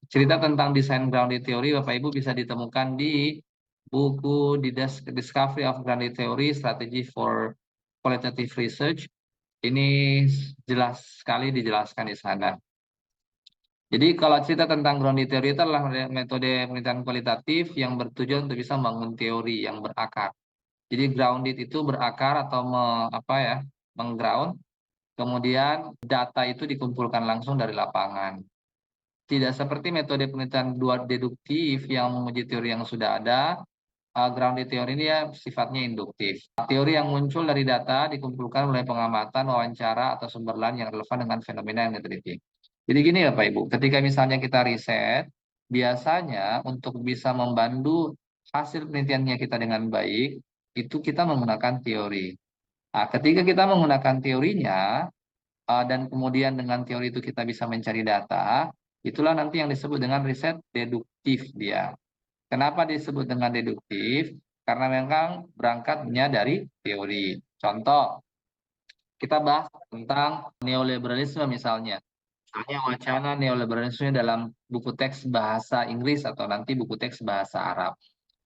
cerita tentang desain grounded theory, Bapak Ibu bisa ditemukan di buku Discovery of Grounded Theory, Strategy for Qualitative Research. Ini jelas sekali dijelaskan di sana. Jadi kalau cerita tentang grounded theory itu adalah metode penelitian kualitatif yang bertujuan untuk bisa membangun teori yang berakar. Jadi grounded itu berakar atau mengground, kemudian data itu dikumpulkan langsung dari lapangan. Tidak seperti metode penelitian dua deduktif yang menguji teori yang sudah ada, grounded teori ini ya sifatnya induktif. Teori yang muncul dari data dikumpulkan oleh pengamatan, wawancara, atau sumber lain yang relevan dengan fenomena yang diteliti. Jadi gini ya Pak Ibu, ketika misalnya kita riset, biasanya untuk bisa membantu hasil penelitiannya kita dengan baik, itu kita menggunakan teori. Nah, ketika kita menggunakan teorinya, dan kemudian dengan teori itu kita bisa mencari data, itulah nanti yang disebut dengan riset deduktif dia. Kenapa disebut dengan deduktif? Karena memang berangkatnya dari teori. Contoh, kita bahas tentang neoliberalisme misalnya. Misalnya wacana neoliberalisme dalam buku teks bahasa Inggris atau nanti buku teks bahasa Arab.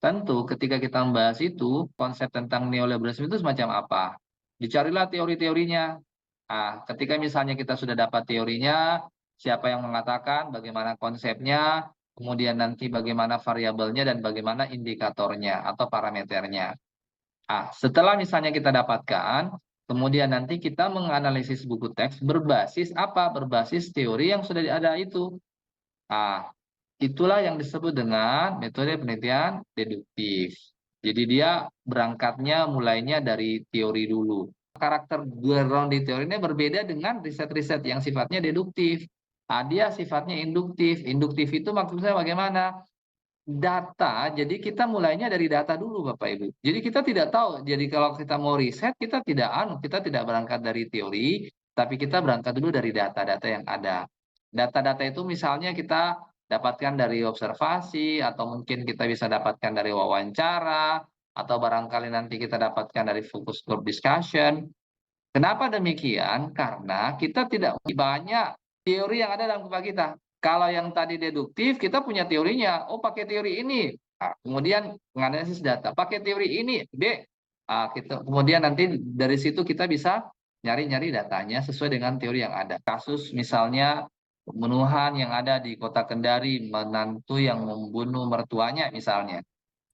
Tentu ketika kita membahas itu, konsep tentang neoliberalisme itu semacam apa? Dicarilah teori-teorinya. Nah, ketika misalnya kita sudah dapat teorinya, siapa yang mengatakan, bagaimana konsepnya, kemudian nanti bagaimana variabelnya dan bagaimana indikatornya atau parameternya. Nah, setelah misalnya kita dapatkan, kemudian nanti kita menganalisis buku teks berbasis apa? Berbasis teori yang sudah ada itu. Nah, itulah yang disebut dengan metode penelitian deduktif. Jadi dia berangkatnya mulainya dari teori dulu. Karakter ground di teori ini berbeda dengan riset-riset yang sifatnya deduktif. Nah, dia sifatnya induktif. Induktif itu maksudnya bagaimana? Data, jadi kita mulainya dari data dulu Bapak Ibu. Jadi kita tidak tahu, jadi kalau kita mau riset, kita tidak berangkat dari teori, tapi kita berangkat dulu dari data-data yang ada. Data-data itu misalnya kita dapatkan dari observasi, atau mungkin kita bisa dapatkan dari wawancara, atau barangkali nanti kita dapatkan dari focus group discussion. Kenapa demikian? Karena kita tidak banyak teori yang ada dalam kepala kita. Kalau yang tadi deduktif, kita punya teorinya. Oh, pakai teori ini. Nah, kemudian menganalisis data. Pakai teori ini, B. Kemudian nanti dari situ kita bisa nyari-nyari datanya sesuai dengan teori yang ada. Kasus misalnya pembunuhan yang ada di kota Kendari, menantu yang membunuh mertuanya misalnya.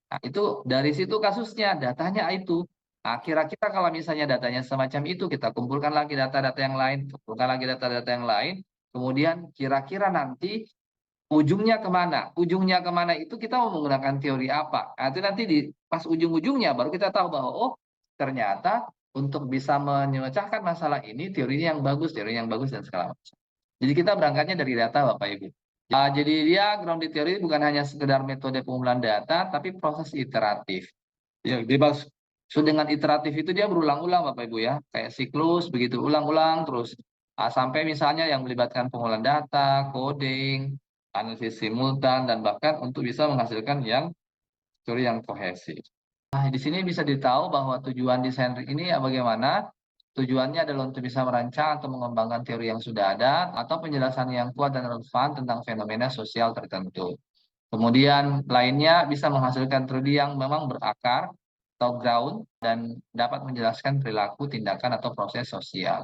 Nah, itu dari situ kasusnya, datanya itu. Nah, kira-kira kalau misalnya datanya semacam itu, kita kumpulkan lagi data-data yang lain, kumpulkan lagi data-data yang lain, kemudian kira-kira nanti ujungnya kemana? Ujungnya kemana itu kita mau menggunakan teori apa? Nah, itu nanti di pas ujung-ujungnya baru kita tahu bahwa, oh ternyata untuk bisa memecahkan masalah ini, teorinya yang bagus dan segala macam. Jadi kita berangkatnya dari data Bapak Ibu. Jadi dia grounded theory bukan hanya sekedar metode pengumpulan data, tapi proses iteratif. Ya, so dengan iteratif itu dia berulang-ulang Bapak Ibu ya, kayak siklus begitu ulang-ulang terus. Sampai misalnya yang melibatkan pengumpulan data, coding, analisis simultan, dan bahkan untuk bisa menghasilkan yang teori yang kohesif. Nah, di sini bisa ditahu bahwa tujuan desain ini ya bagaimana? Tujuannya adalah untuk bisa merancang atau mengembangkan teori yang sudah ada atau penjelasan yang kuat dan relevan tentang fenomena sosial tertentu. Kemudian lainnya bisa menghasilkan teori yang memang berakar atau ground dan dapat menjelaskan perilaku, tindakan, atau proses sosial.